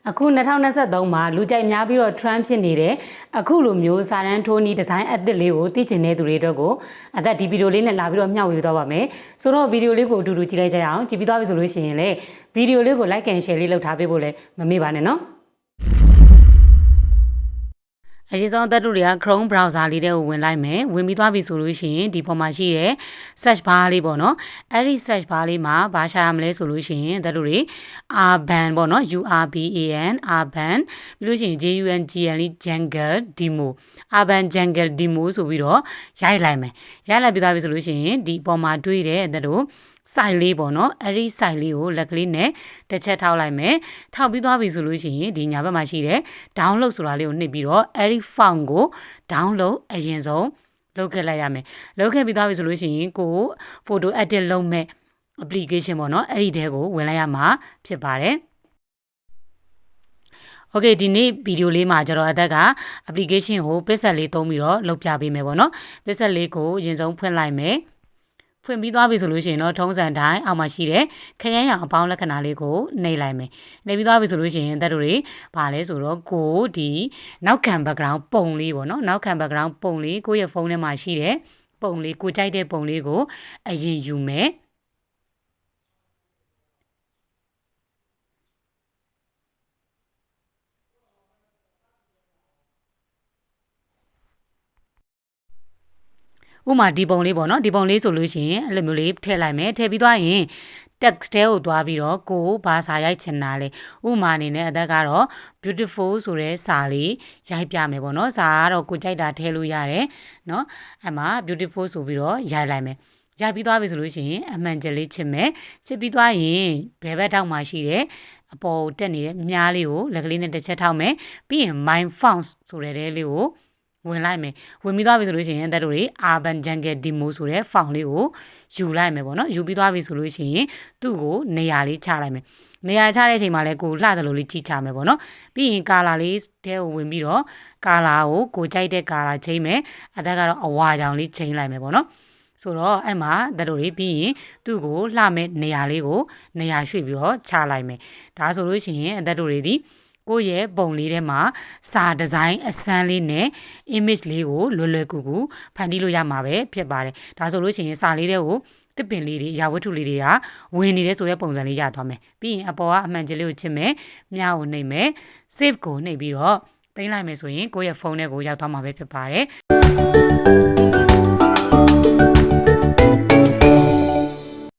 အခု2023မှာလူကြိုက်များပြီးတော့ trend ဖြစ်နေတဲ့အခုလိုမျိုးစာတန်းထိုးနီးဒီဇိုင်းအသစ်လေးကိုသိချင်တဲ့သူတွေအတွက်ကိုအသက်ဒီဗီဒီယိုလေးနဲ့လာပြီးတော့မျှဝေသွားပါမယ်ဆိုတော့ဗီဒီယိုလေးကိုအတူတူကြည့်လိုက်ကြရအောင်ကြည့်ပြီးသွားပြီဆိုလို့ရှိရင်လည်းဗီဒီယိုလေးကို like and share လေးလုပ်ထားပေးဖို့လည်းမမေ့ပါနဲ့နော်အရေးဆုံးသက်တို့တွေက Chrome browser လေးတွေကိုဝင်လိုက်မယ်ဝင်ပြီးသွားပြီဆိုလို့ရှိရင်ဒီပေါ်မှာရှိတဲ့ search bar လေးပေါ့နော်အဲ့ဒီ search bar လေးမှာဘာရှာရမလဲဆိုလို့ရှိရင်သက်တို့တွေ urban ပေါ့နော် urban urban ပြီးလို့ရှိရင် jungle jungle demo urban jungle demo ဆိုပြီးတော့ရိုက်လိုက်မယ်ရိုက်လိုက်ပြီးသွားပြီဆိုလို့ရှိရင်ဒီပေါ်မှာတွေ့တဲ့သက်တို့site လေးပေါ့နော်အဲ့ဒီ site လေးကိုလက်ကလေးနဲ့တစ်ချက်ထောက်လိုက်မယ်ထောက်ပြီးသွားပြီဆိုလို့ရှိရင်ဒီညာဘက်မှာရှိတဲ့ download ဆိုတာလေးကိုနှိပ်ပြီးတော့အဲ့ဒီ file ကို download အရင်ဆုံးလုပ်ခဲ့လိုက်ရမယ်လုပ်ခဲ့ပြီးသွားပြီဆိုလို့ရှိရင်ကို photo edit လုပ်မဲ့ application ပေါ့နော်အဲ့ဒီတဲကိုဝင်လိုက်ရမှာဖြစ်ပါတယ်โอเคဒီနေ့ဗီဒီယိုလေးမှာကျတော့အသက်က application ကို pixel လေးသုံးပြီးတော့လုပ်ပြပေးမယ်ပေါ့နော် pixel လေးကိုအရင်ဆုံးဖွင့်လိုက်မယ်ဖွင့်ပြီးသွားပြီဆိုလို့ရှိရင်တော့ထုံးစံတိုင်းအောက်မှာရှိတဲ့ခရမ်းရောင်အပေါင်းလက္ခဏာလေးကိုနှိပ်လိုက်မယ်နှိပ်ပြီးသွားပြီဆိုလို့ရှိရင်တက်တို့တွေဘာလဲဆိုတော့ကိုဒီနောက်ခံ background ပုံလေးပေါ့နော်နောက်ခံ background ပုံလေးကိုယ့်ရဲ့ဖုန်းထဲမှာရှိတဲ့ပုံလေးကိုကြိုက်တဲ့ပုံလေးကိုအရင်ယူမယ်ဥမာဒီပုံလေးပေါ့နော်ဒီပုံလေးဆိုလို့ရှိရင်အဲ့လိုမျိုးလေးထည့်လိုက်မယ်ထည့်ပြီးသွားရင် text တဲကိုသွားပြီးတော့ကိုဘာစာရိုက်ချင်တာလဲဥမာအနေနဲ့အသက်ကတော့ beautiful ဆိုတဲ့စာလေးရိုက်ပြမယ်ပေါ့နော်စာကတော့ကိုကြိုက်တာထည့်လို့ရတယ်နော်အဲ့မှာ beautiful ဆိုပြီးတော့ရိုက်လိုက်မယ်ရိုက်ပြီးသွားပြီဆိုလို့ရှိရင်အမှန်ကျလေးချစ်မယ်ချစ်ပြီးသွားရင်ဘယ်ဘက်ထောက်မှာရှိတဲ့အပေါ်တက်နေတဲ့မြားလေးကိုလက်ကလေးနဲ့တစ်ချက်ထောက်မယ်ပြီးရင် my fonts ဆိုတဲ့လေးကိုဝင်လိုက်မယ်ဝင်ပြီးသွားပြီဆိုလို့ရှိရင်တက်တို့တွေ urban jungle demo ဆိုတဲ့ font လေးကိုယူလိုက်မယ်ပေါ့နော်ယူပြီးသွားပြီဆိုလို့ရှိရင်သူ့ကိုနေရာလေးချလိုက်မယ်နေရာချတဲ့အချိန်မှာလည်းကိုလှတယ်လို့လေးကြီးချမယ်ပေါ့နော်ပြီးရင် color လေးတဲကိုဝင်ပြီးတော့ color ကိုကြိုက်တဲ့ color ချိန်မယ်အသက်ကတော့အဝါကြောင်လေးချိန်လိုက်မယ်ပေါ့နော်ဆိုတော့အဲ့မှာတက်တို့တွေပြီးရင်သူ့ကိုလှမဲ့နေရာလေးကိုနေရာရွှေ့ပြီးတော့ချလိုက်မယ်ဒါဆိုလို့ရှိရင်အသက်တို့တွေဒီကိုယ့်ရဲ့ပုံလေးထဲမှာစာဒီဇိုင်းအစမ်းလေးနဲ့ image လေးကိုလွယ်လွယ်ကူကူဖန်တီးလို့ရမှာပဲဖြစ်ပါတယ်ဒါဆိုလို့ရှိရင်စာလေးတွေကိုတစ်ပင်လေးတွေအရာဝတ္ထုလေးတွေကဝင်နေတဲ့ဆိုတဲ့ပုံစံလေးရသွားမယ်ပြီးရင်အပေါ်ကအမှန်ကျလေးကိုချစ်မယ်မြားကိုနှိပ်မယ် save ကိုနှိပ်ပြီးတော့တင်လိုက်မယ်ဆိုရင်ကိုယ့်ရဲ့ဖုန်းထဲကိုရောက်သွားမှာပဲဖြစ်ပါတယ်